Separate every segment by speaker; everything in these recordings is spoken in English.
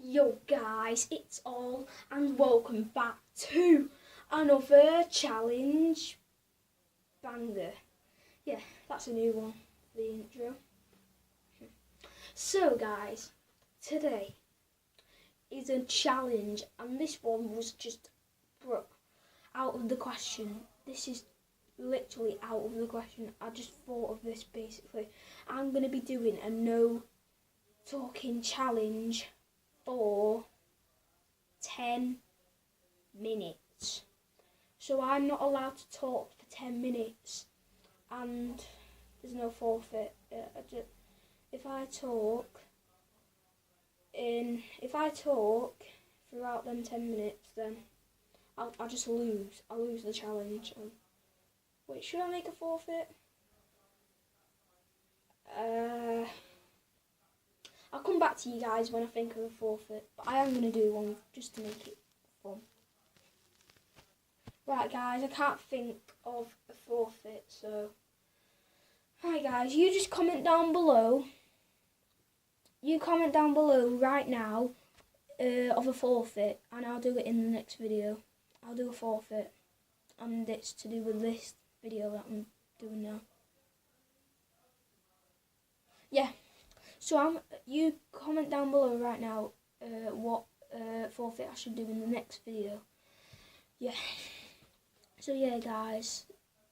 Speaker 1: Yo guys, it's all and welcome back to another challenge banger. Yeah, that's a new one for the intro. So guys, today is a challenge and this one was just out of the question. This is literally out of the question. I just thought of this basically. I'm going to be doing a no talking challenge for 10 minutes. So I'm not allowed to talk for 10 minutes and there's no forfeit. If I talk throughout them 10 minutes, then I'll just lose. I'll lose the challenge. Wait, should I make a forfeit? I'll come back to you guys when I think of a forfeit, but I am going to do one just to make it fun. Right guys, I can't think of a forfeit, so... Right guys, you just comment down below. You comment down below right now of a forfeit, and I'll do it in the next video. I'll do a forfeit, and it's to do with this video that I'm doing now. Yeah. So you comment down below right now what forfeit I should do in the next video. Yeah. So yeah guys,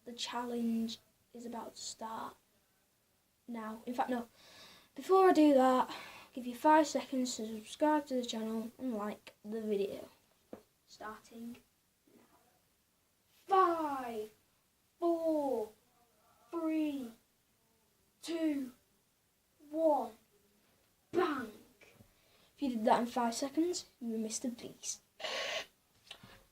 Speaker 1: the challenge is about to start now. In fact no, before I do that, I'll give you 5 seconds to subscribe to the channel and like the video. Starting now. 5, 4, 3, 2, 1. Bang! If you did that in 5 seconds, you were Mr. Beast.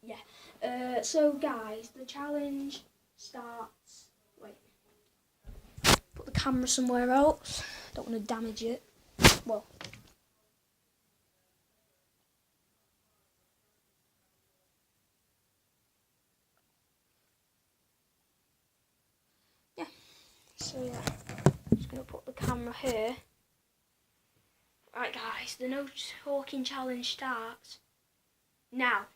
Speaker 1: Yeah. So guys, the challenge starts. Wait. Put the camera somewhere else. Don't want to damage it. Well. Yeah. So yeah. I'm just gonna put the camera here. Right guys, the no talking challenge starts now.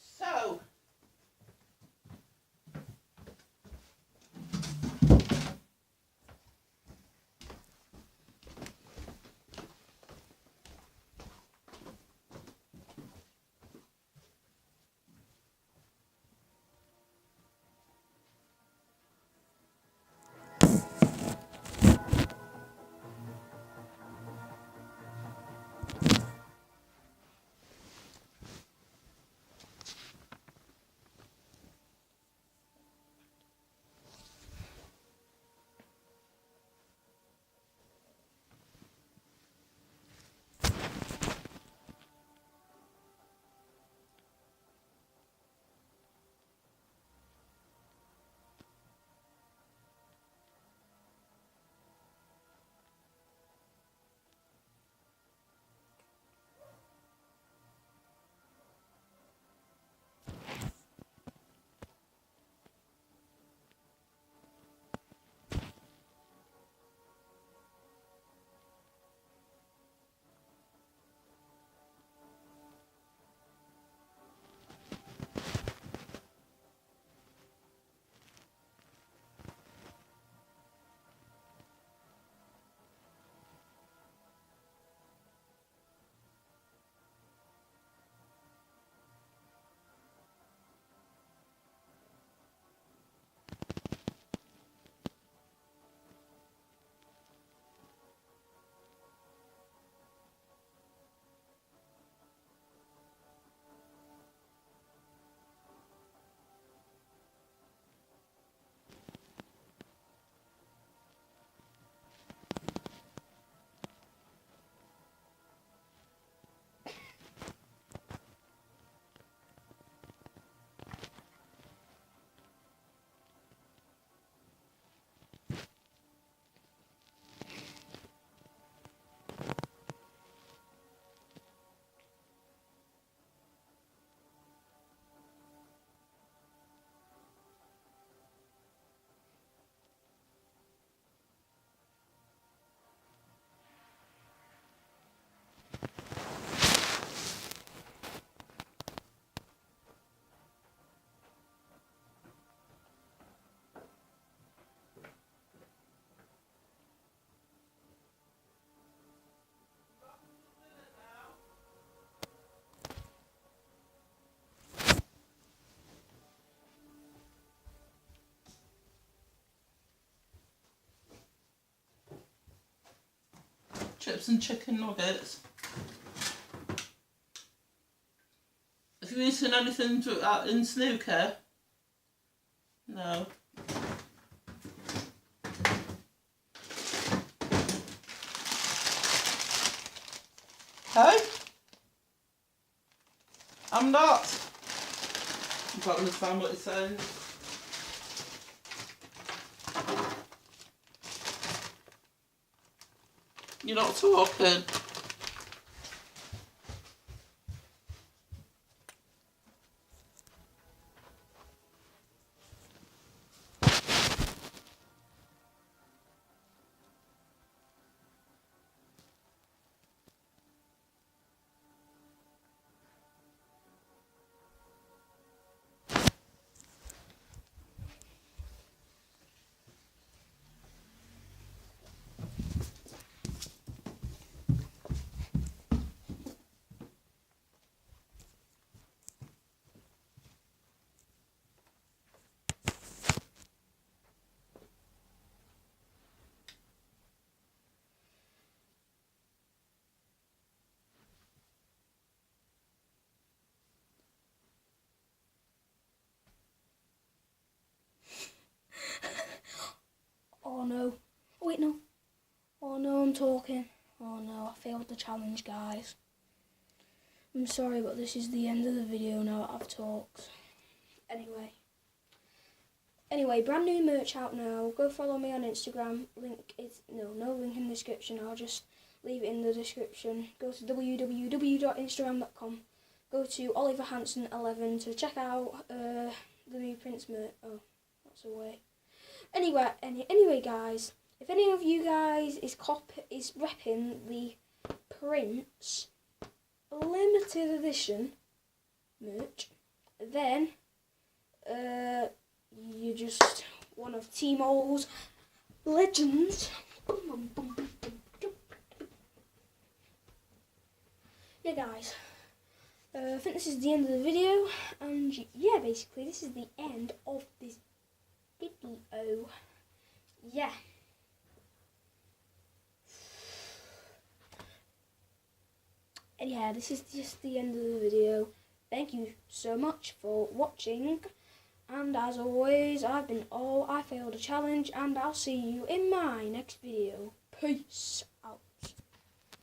Speaker 2: So, chips and chicken nuggets. Have you eaten anything in snooker? No. Hey? I'm not. You can't understand what he's saying. You're not talking.
Speaker 1: Oh no. Oh wait, no. Oh no, I'm talking. Oh no, I failed the challenge, guys. I'm sorry, but this is the end of the video now that I've talked. Anyway, brand new merch out now. Go follow me on Instagram. Link is no link in the description. I'll just leave it in the description. Go to www.instagram.com. Go to Oliver Hanson 11 to check out the new Prince merch. Oh, that's away. Anyway, guys, if any of you guys is repping the Prince limited edition merch, then you're just one of T-Mole's legends. Yeah, guys, I think this is the end of the video, and yeah, basically this is the end of this video. Yeah. And yeah, this is just the end of the video. Thank you so much for watching. And as always, I've been I failed a challenge, and I'll see you in my next video. Peace.